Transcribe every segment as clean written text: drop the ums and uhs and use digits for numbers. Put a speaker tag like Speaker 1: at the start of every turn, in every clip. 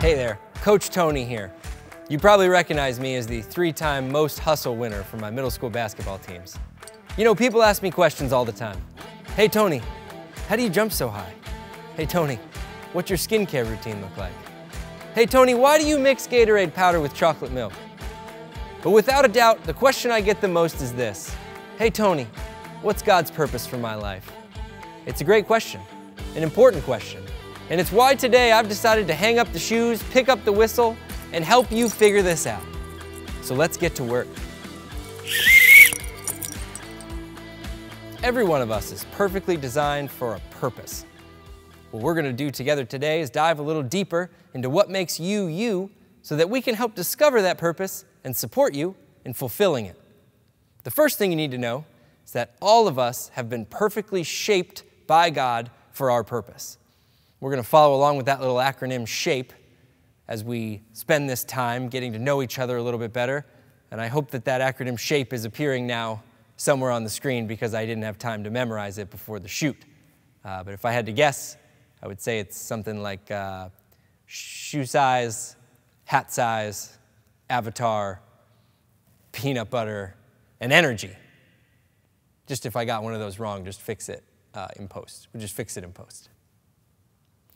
Speaker 1: Hey there, Coach Tony here. You probably recognize me as the 3-time Most Hustle winner for my middle school basketball teams. You know, people ask me questions all the time. Hey Tony, how do you jump so high? Hey Tony, what's your skincare routine look like? Hey Tony, why do you mix Gatorade powder with chocolate milk? But without a doubt, the question I get the most is this. Hey Tony, what's God's purpose for my life? It's a great question, an important question. And it's why today I've decided to hang up the shoes, pick up the whistle, and help you figure this out. So let's get to work. Every one of us is perfectly designed for a purpose. What we're going to do together today is dive a little deeper into what makes you, you, so that we can help discover that purpose and support you in fulfilling it. The first thing you need to know is that all of us have been perfectly shaped by God for our purpose. We're going to follow along with that little acronym SHAPE as we spend this time getting to know each other a little bit better. And I hope that that acronym SHAPE is appearing now somewhere on the screen because I didn't have time to memorize it before the shoot. But if I had to guess, I would say it's something like shoe size, hat size, avatar, peanut butter, and energy. Just if I got one of those wrong, just fix it in post. We'll just fix it in post.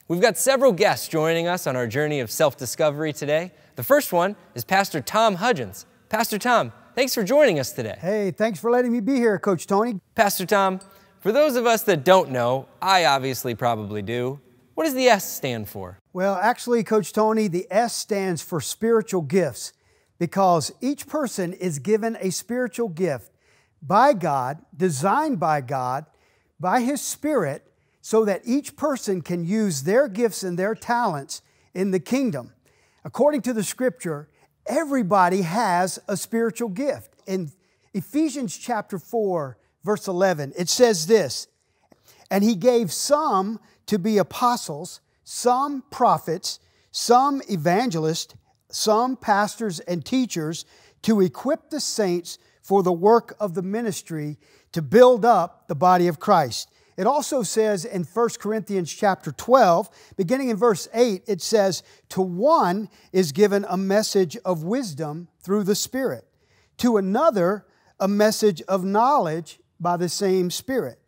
Speaker 1: We've got several guests joining us on our journey of self-discovery today. The first one is Pastor Tom Hudgens. Pastor Tom, thanks for joining us today.
Speaker 2: Hey, thanks for letting me be here, Coach Tony.
Speaker 1: Pastor Tom, for those of us that don't know, I obviously probably do, what does the S stand for?
Speaker 2: Well, actually, Coach Tony, the S stands for spiritual gifts because each person is given a spiritual gift by God, designed by God, by His Spirit, so that each person can use their gifts and their talents in the kingdom. According to the Scripture, everybody has a spiritual gift. In Ephesians chapter 4, verse 11, it says this, "And He gave some to be apostles, some prophets, some evangelists, some pastors and teachers to equip the saints for the work of the ministry to build up the body of Christ." It also says in 1 Corinthians chapter 12, beginning in verse 8, it says, "To one is given a message of wisdom through the Spirit, to another a message of knowledge by the same Spirit,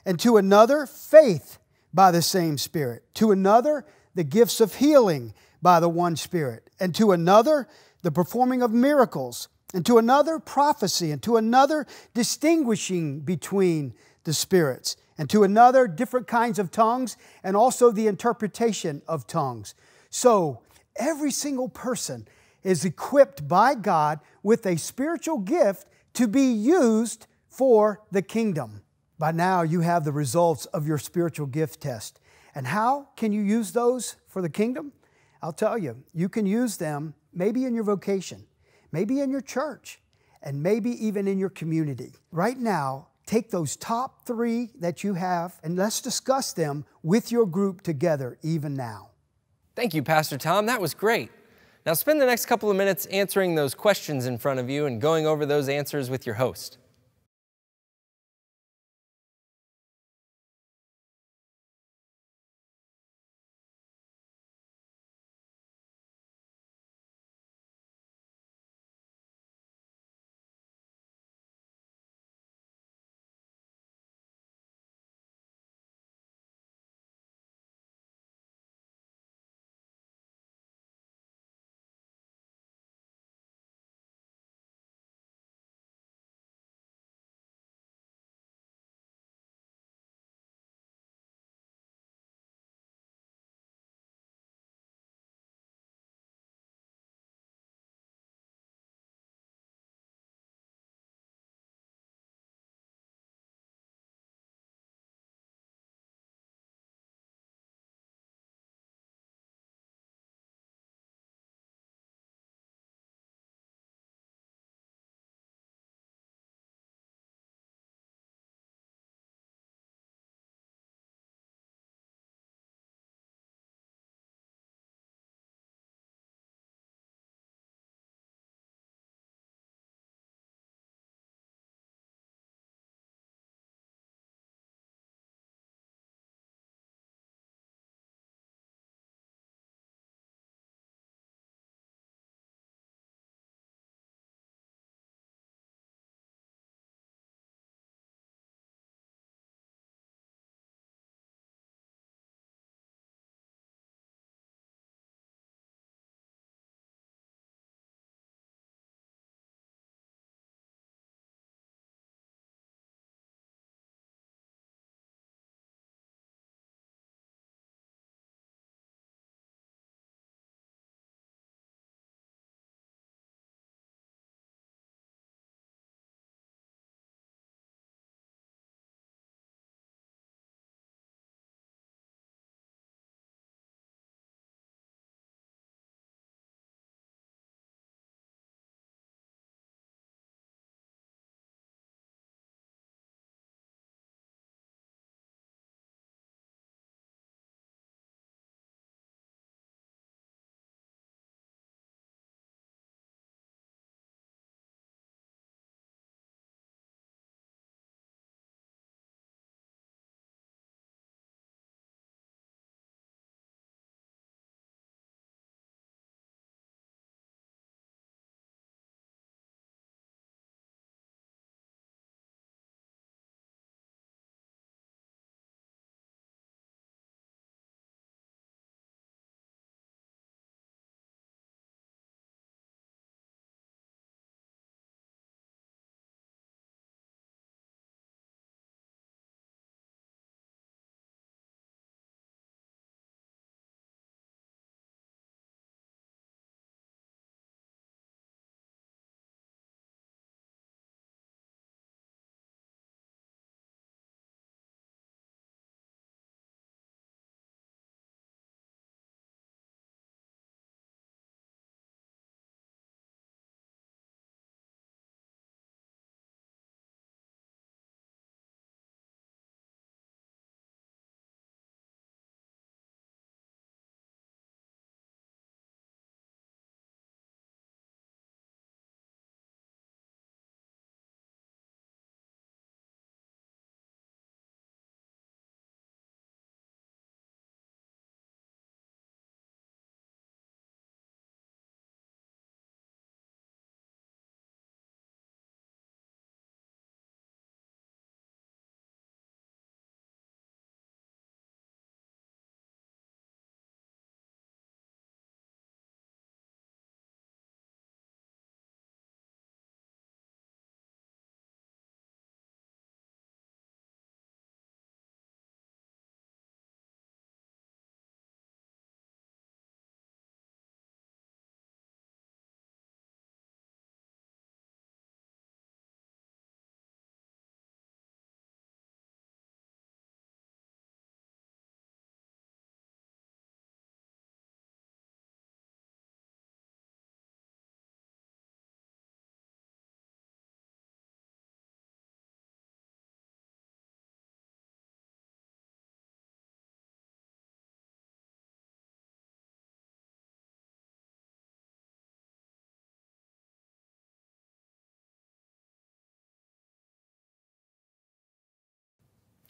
Speaker 2: and to another faith by the same Spirit, to another the gifts of healing by the one Spirit, and to another the performing of miracles, and to another prophecy, and to another distinguishing between the spirits, and to another different kinds of tongues, and also the interpretation of tongues." So every single person is equipped by God with a spiritual gift to be used for the kingdom. By now you have the results of your spiritual gift test. And how can you use those for the kingdom? I'll tell you, you can use them maybe in your vocation, maybe in your church, and maybe even in your community. Right now, take those top 3 that you have and let's discuss them with your group together even now.
Speaker 1: Thank you, Pastor Tom. That was great. Now spend the next couple of minutes answering those questions in front of you and going over those answers with your host.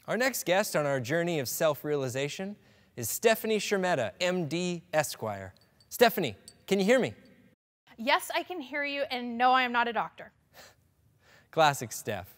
Speaker 1: Our next guest on our journey of self-realization is Stephanie Shermetta, MD, Esquire. Stephanie, can you hear me?
Speaker 3: Yes, I can hear you, and no, I am not a doctor.
Speaker 1: Classic Steph.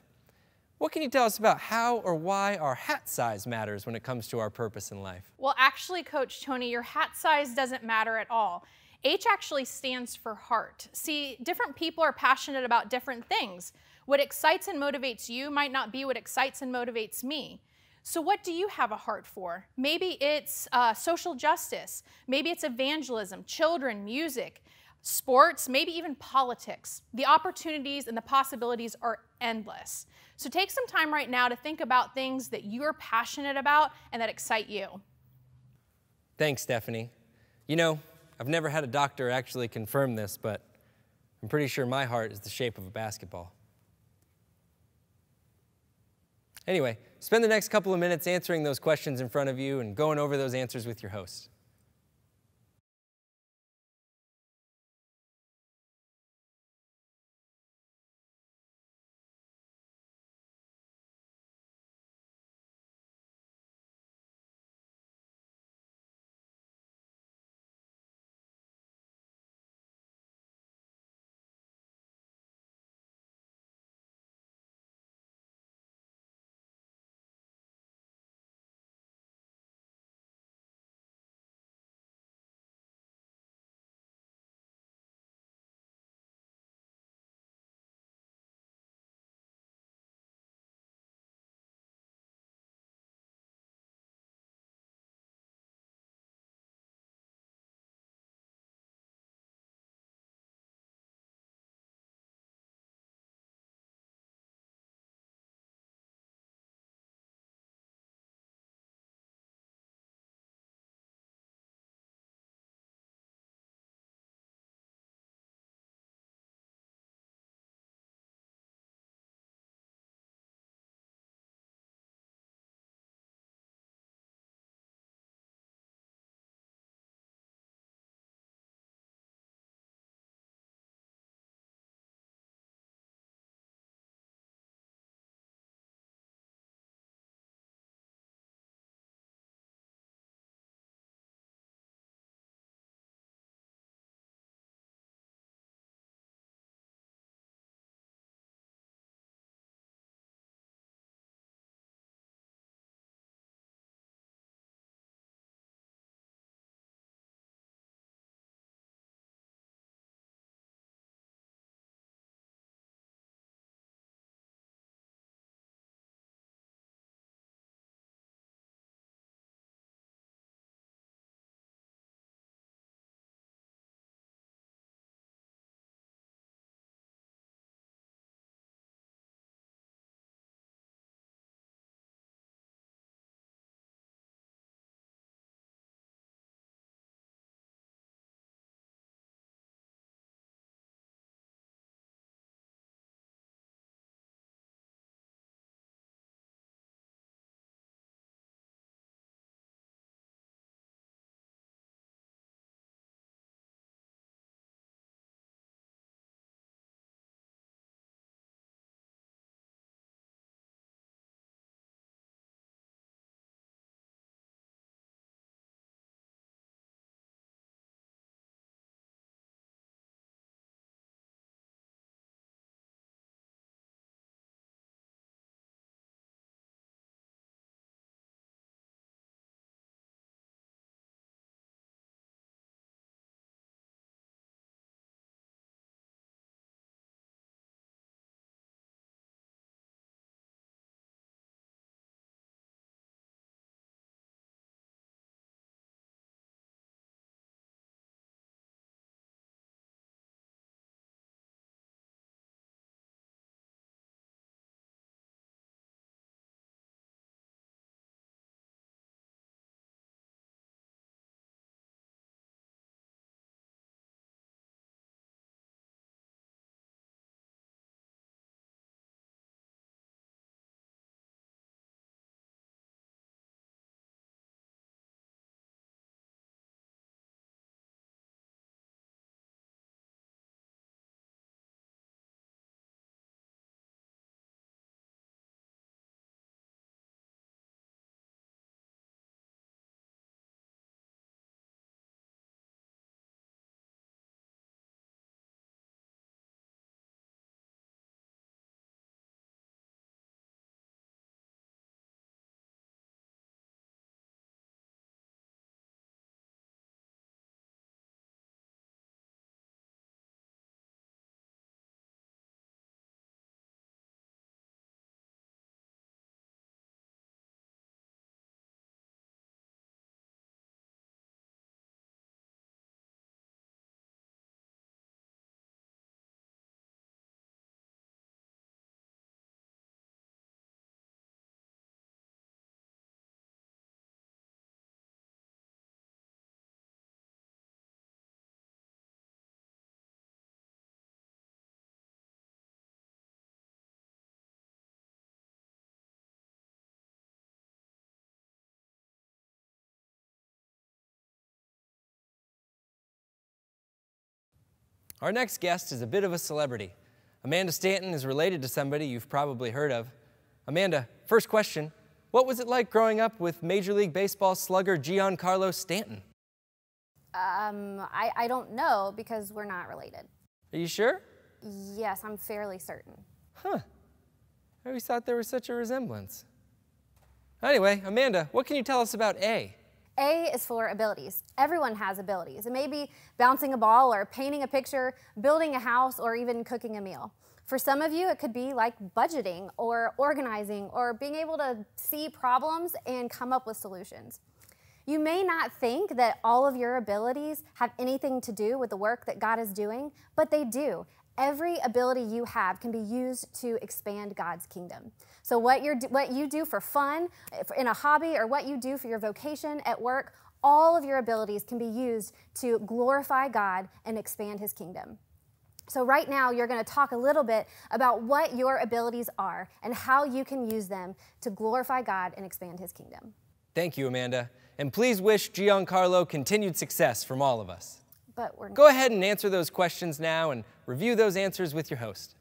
Speaker 1: What can you tell us about how or why our hat size matters when it comes to our purpose in life?
Speaker 3: Well, actually, Coach Tony, your hat size doesn't matter at all. H actually stands for heart. See, different people are passionate about different things. What excites and motivates you might not be what excites and motivates me. So what do you have a heart for? Maybe it's social justice. Maybe it's evangelism, children, music, sports, maybe even politics. The opportunities and the possibilities are endless. So take some time right now to think about things that you're passionate about and that excite you.
Speaker 1: Thanks, Stephanie. You know, I've never had a doctor actually confirm this, but I'm pretty sure my heart is the shape of a basketball. Anyway, spend the next couple of minutes answering those questions in front of you and going over those answers with your host. Our next guest is a bit of a celebrity. Amanda Stanton is related to somebody you've probably heard of. Amanda, first question, what was it like growing up with Major League Baseball slugger Giancarlo Stanton?
Speaker 4: I don't know because we're not related.
Speaker 1: Are you sure?
Speaker 4: Yes, I'm fairly certain.
Speaker 1: Huh. I always thought there was such a resemblance. Anyway, Amanda, what can you tell us about A?
Speaker 4: A is for abilities. Everyone has abilities. It may be bouncing a ball or painting a picture, building a house, or even cooking a meal. For some of you, it could be like budgeting or organizing or being able to see problems and come up with solutions. You may not think that all of your abilities have anything to do with the work that God is doing, but they do. Every ability you have can be used to expand God's kingdom. So what you do for fun, in a hobby, or what you do for your vocation at work, all of your abilities can be used to glorify God and expand His kingdom. So right now, you're going to talk a little bit about what your abilities are and how you can use them to glorify God and expand His kingdom.
Speaker 1: Thank you, Amanda. And please wish Giancarlo continued success from all of us.
Speaker 4: But we're not.
Speaker 1: Go ahead and answer those questions now and review those answers with your host.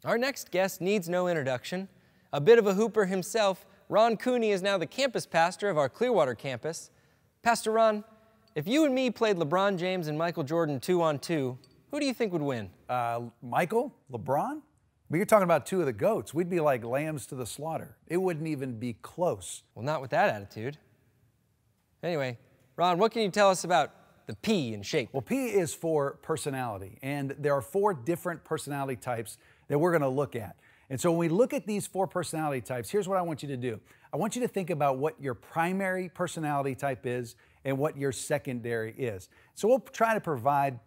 Speaker 1: Our next guest needs no introduction. A bit of a hooper himself, Ron Cooney is now the campus pastor of our Clearwater campus. Pastor Ron, if you and me played LeBron James and Michael Jordan 2-on-2, who do you think would win?
Speaker 5: Michael? LeBron? But you're talking about two of the GOATs. We'd be like lambs to the slaughter. It wouldn't even be close.
Speaker 1: Well, not with that attitude. Anyway, Ron, what can you tell us about the P in shape?
Speaker 5: Well, P is for personality, and there are 4 different personality types that we're going to look at. And so when we look at these 4 personality types, here's what I want you to do. I want you to think about what your primary personality type is and what your secondary is. So we'll try to provide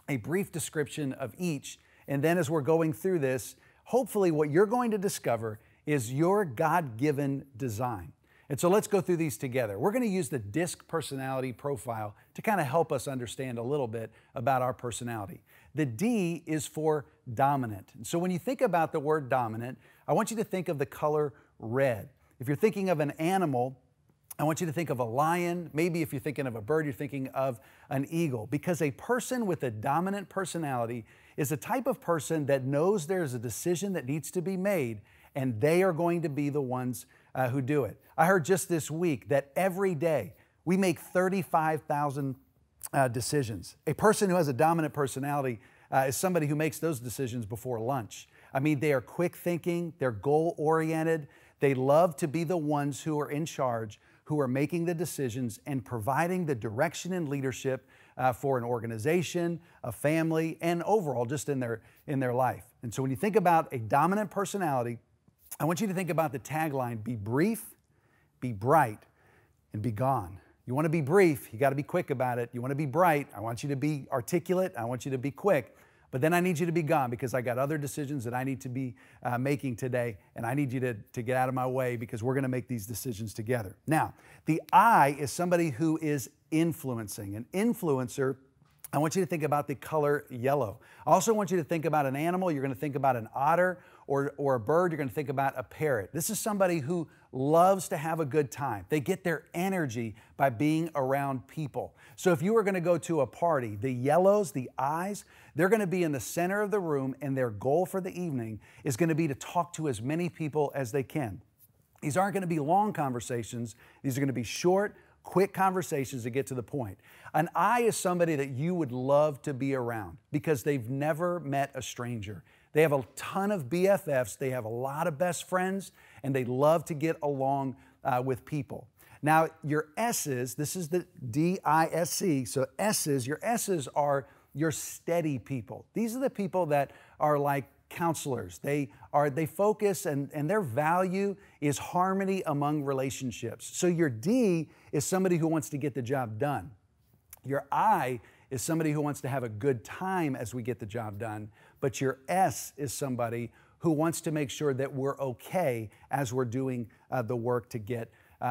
Speaker 5: a brief description of each, and then as we're going through this, hopefully what you're going to discover is your God-given design. And so let's go through these together. We're going to use the DISC personality profile to kind of help us understand a little bit about our personality. The D is for dominant. And so when you think about the word dominant, I want you to think of the color red. If you're thinking of an animal, I want you to think of a lion. Maybe if you're thinking of a bird, you're thinking of an eagle. Because a person with a dominant personality is a type of person that knows there's a decision that needs to be made, and they are going to be the ones who do it. I heard just this week that every day we make 35,000 decisions. A person who has a dominant personality is somebody who makes those decisions before lunch. I mean, they are quick thinking, they're goal-oriented, they love to be the ones who are in charge, who are making the decisions and providing the direction and leadership for an organization, a family, and overall just in their life. And so when you think about a dominant personality, I want you to think about the tagline, be brief, be bright, and be gone. You want to be brief, you got to be quick about it. You want to be bright, I want you to be articulate, I want you to be quick. But then I need you to be gone because I got other decisions that I need to be making today, and I need you to get out of my way because we're going to make these decisions together. Now, the I is somebody who is influencing. An influencer, I want you to think about the color yellow. I also want you to think about an animal. You're going to think about an otter or a bird. You're going to think about a parrot. This is somebody who loves to have a good time. They get their energy by being around people. So if you were going to go to a party, the yellows, the eyes, they're going to be in the center of the room, and their goal for the evening is going to be to talk to as many people as they can. These aren't going to be long conversations. These are going to be short, quick conversations to get to the point. An I is somebody that you would love to be around because they've never met a stranger. They have a ton of BFFs, they have a lot of best friends, and they love to get along with people. Now, your S's, this is the D-I-S-C, so S's, your S's are your steady people. These are the people that are like counselors. They focus and their value is harmony among relationships. So your D is somebody who wants to get the job done. Your I is somebody who wants to have a good time as we get the job done. But your S is somebody who wants to make sure that we're okay as we're doing the work to get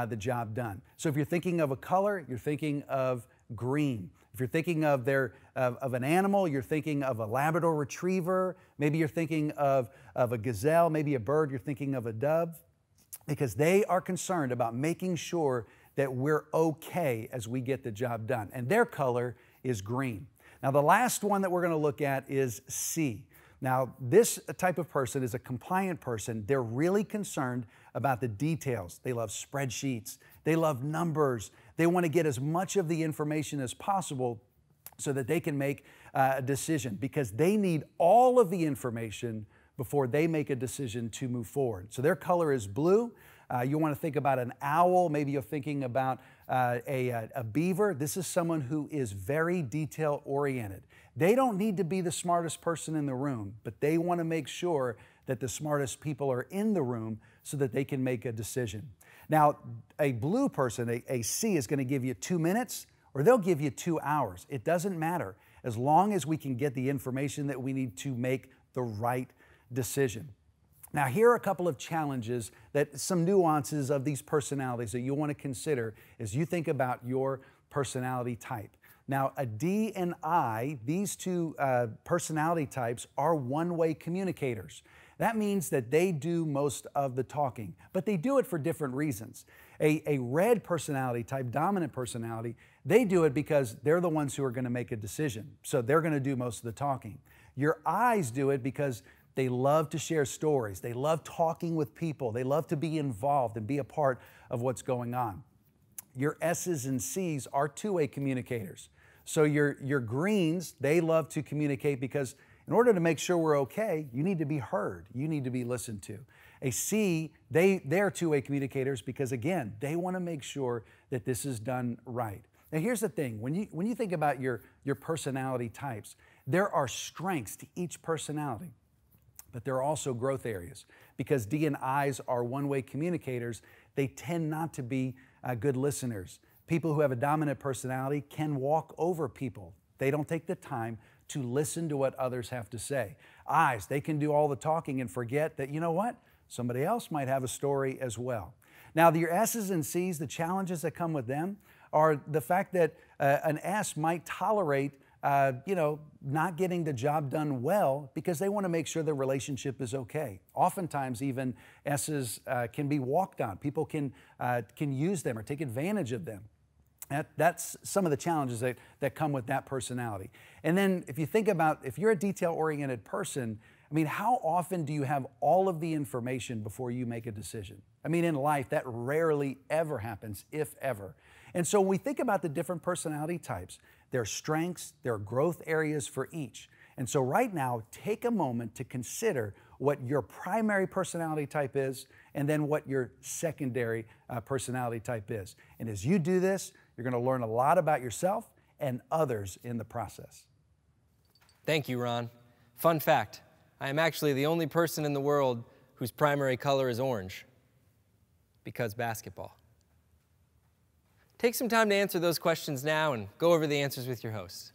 Speaker 5: the job done. So if you're thinking of a color, you're thinking of green. If you're thinking of an animal, you're thinking of a Labrador Retriever. Maybe you're thinking of a gazelle, maybe a bird, you're thinking of a dove, because they are concerned about making sure that we're okay as we get the job done. And their color is green. Now, the last one that we're going to look at is C. Now, this type of person is a compliant person. They're really concerned about the details. They love spreadsheets. They love numbers. They want to get as much of the information as possible so that they can make a decision, because they need all of the information before they make a decision to move forward. So their color is blue. You want to think about an owl. Maybe you're thinking about a beaver. This is someone who is very detail-oriented. They don't need to be the smartest person in the room, but they want to make sure that the smartest people are in the room so that they can make a decision. Now, a blue person, a C, is going to give you 2 minutes, or they'll give you 2 hours. It doesn't matter, as long as we can get the information that we need to make the right decision. Now, here are a couple of challenges, some nuances of these personalities that you want to consider as you think about your personality type. Now, a D and I, these two personality types, are one-way communicators. That means that they do most of the talking, but they do it for different reasons. A red personality type, dominant personality, they do it because they're the ones who are going to make a decision. So they're going to do most of the talking. Your I's do it because They love to share stories. They love talking with people. They love to be involved and be a part of what's going on. Your S's and C's are two-way communicators. So your greens, they love to communicate because in order to make sure we're okay, you need to be heard. You need to be listened to. A C, they're two-way communicators because again, they want to make sure that this is done right. Now here's the thing, when you think about your personality types, there are strengths to each personality, but there are also growth areas. Because D and I's are one-way communicators, they tend not to be good listeners. People who have a dominant personality can walk over people. They don't take the time to listen to what others have to say. I's, they can do all the talking and forget that, you know what? Somebody else might have a story as well. Now, your S's and C's, the challenges that come with them are the fact that an S might tolerate not getting the job done well because they want to make sure the relationship is okay. Oftentimes, even S's can be walked on. People can use them or take advantage of them. That's some of the challenges that come with that personality. And then if you think about, if you're a detail-oriented person, I mean, how often do you have all of the information before you make a decision? I mean, in life, that rarely ever happens, if ever. And so when we think about the different personality types, there are strengths, there are growth areas for each. And so right now, take a moment to consider what your primary personality type is and then what your secondary personality type is. And as you do this, you're going to learn a lot about yourself and others in the process.
Speaker 1: Thank you, Ron. Fun fact, I am actually the only person in the world whose primary color is orange, because basketball. Take some time to answer those questions now and go over the answers with your host.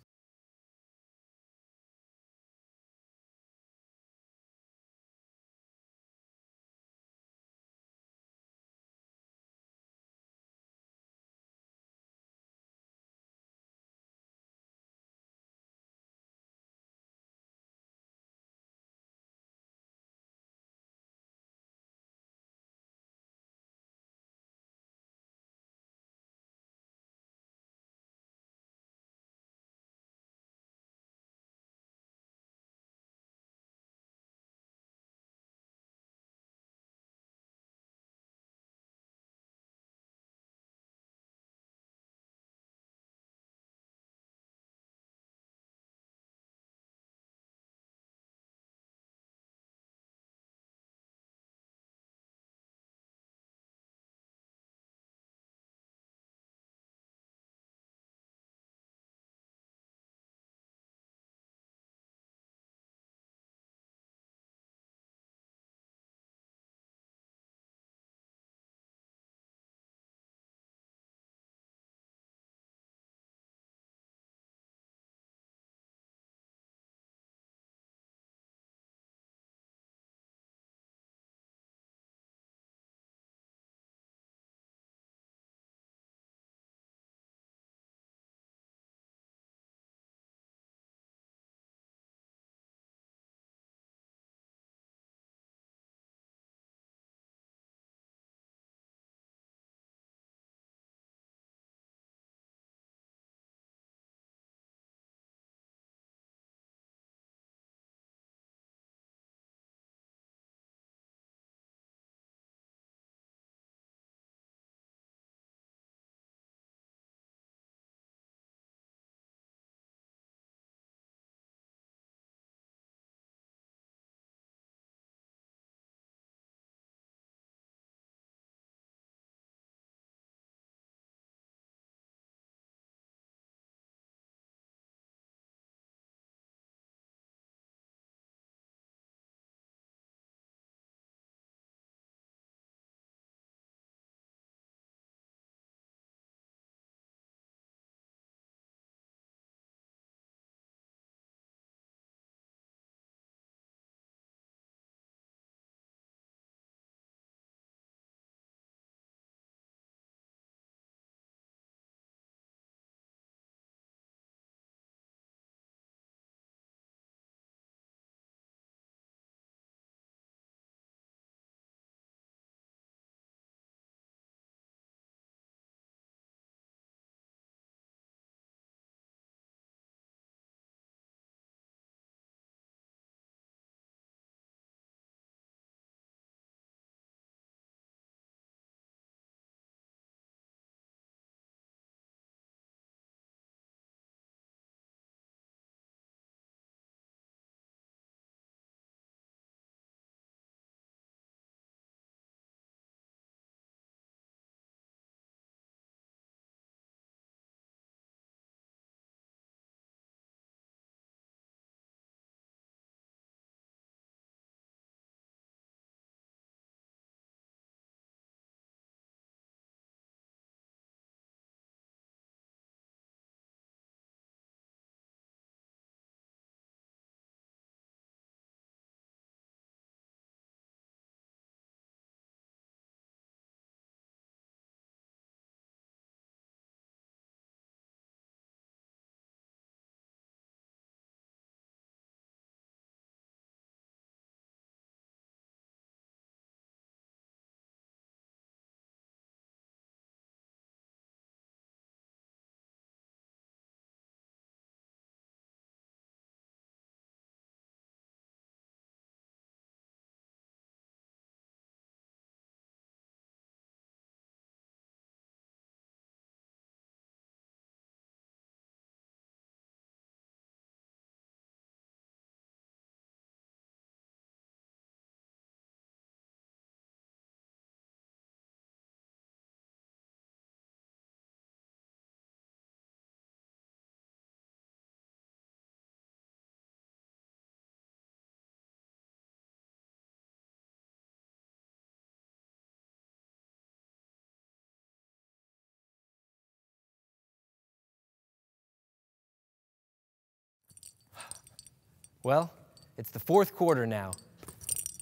Speaker 1: Well, it's the fourth quarter now,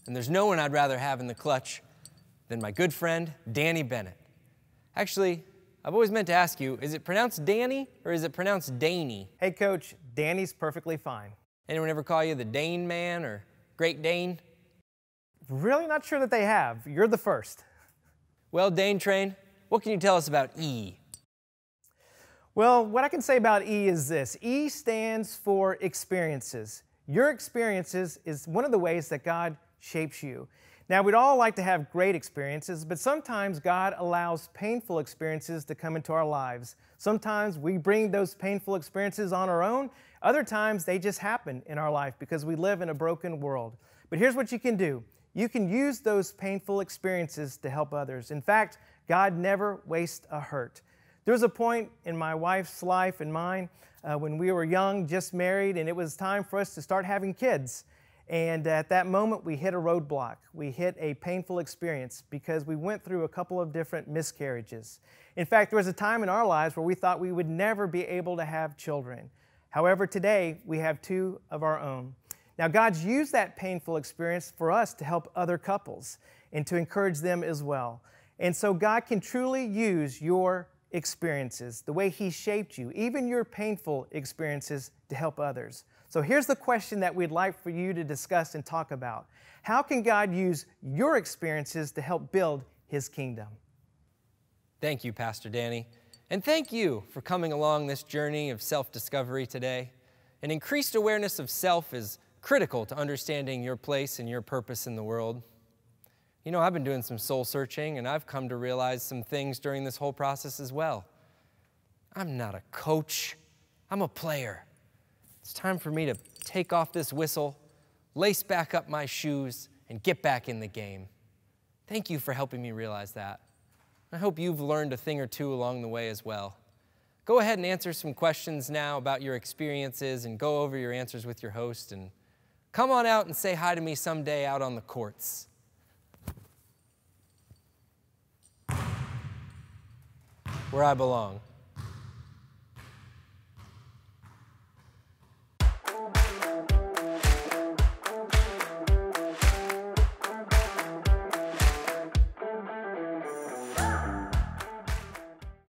Speaker 1: and there's no one I'd rather have in the clutch than my good friend, Danny Bennett. Actually, I've always meant to ask you, is it pronounced Danny or is it pronounced Daney?
Speaker 6: Hey, Coach, Danny's perfectly fine.
Speaker 1: Anyone ever call you the Dane Man or Great Dane?
Speaker 6: Really not sure that they have. You're the first.
Speaker 1: Well, Dane Train, what can you tell us about E?
Speaker 6: Well, what I can say about E is this. E stands for experiences. Your experiences is one of the ways that God shapes you. Now, we'd all like to have great experiences, but sometimes God allows painful experiences to come into our lives. Sometimes we bring those painful experiences on our own. Other times they just happen in our life because we live in a broken world. But here's what you can do. You can use those painful experiences to help others. In fact, God never wastes a hurt. There was a point in my wife's life and mine when we were young, just married, and it was time for us to start having kids. And at that moment, we hit a roadblock. We hit a painful experience because we went through a couple of different miscarriages. In fact, there was a time in our lives where we thought we would never be able to have children. However, today, we have 2 of our own. Now, God's used that painful experience for us to help other couples and to encourage them as well. And so God can truly use your experiences, the way He shaped you, even your painful experiences, to help others. So here's the question that we'd like for you to discuss and talk about. How can God use your experiences to help build His kingdom?
Speaker 1: Thank you, Pastor Danny. And thank you for coming along this journey of self-discovery today. An increased awareness of self is critical to understanding your place and your purpose in the world. You know, I've been doing some soul searching, and I've come to realize some things during this whole process as well. I'm not a coach. I'm a player. It's time for me to take off this whistle, lace back up my shoes, and get back in the game. Thank you for helping me realize that. I hope you've learned a thing or two along the way as well. Go ahead and answer some questions now about your experiences and go over your answers with your host, and come on out and say hi to me someday out on the courts. Where I belong.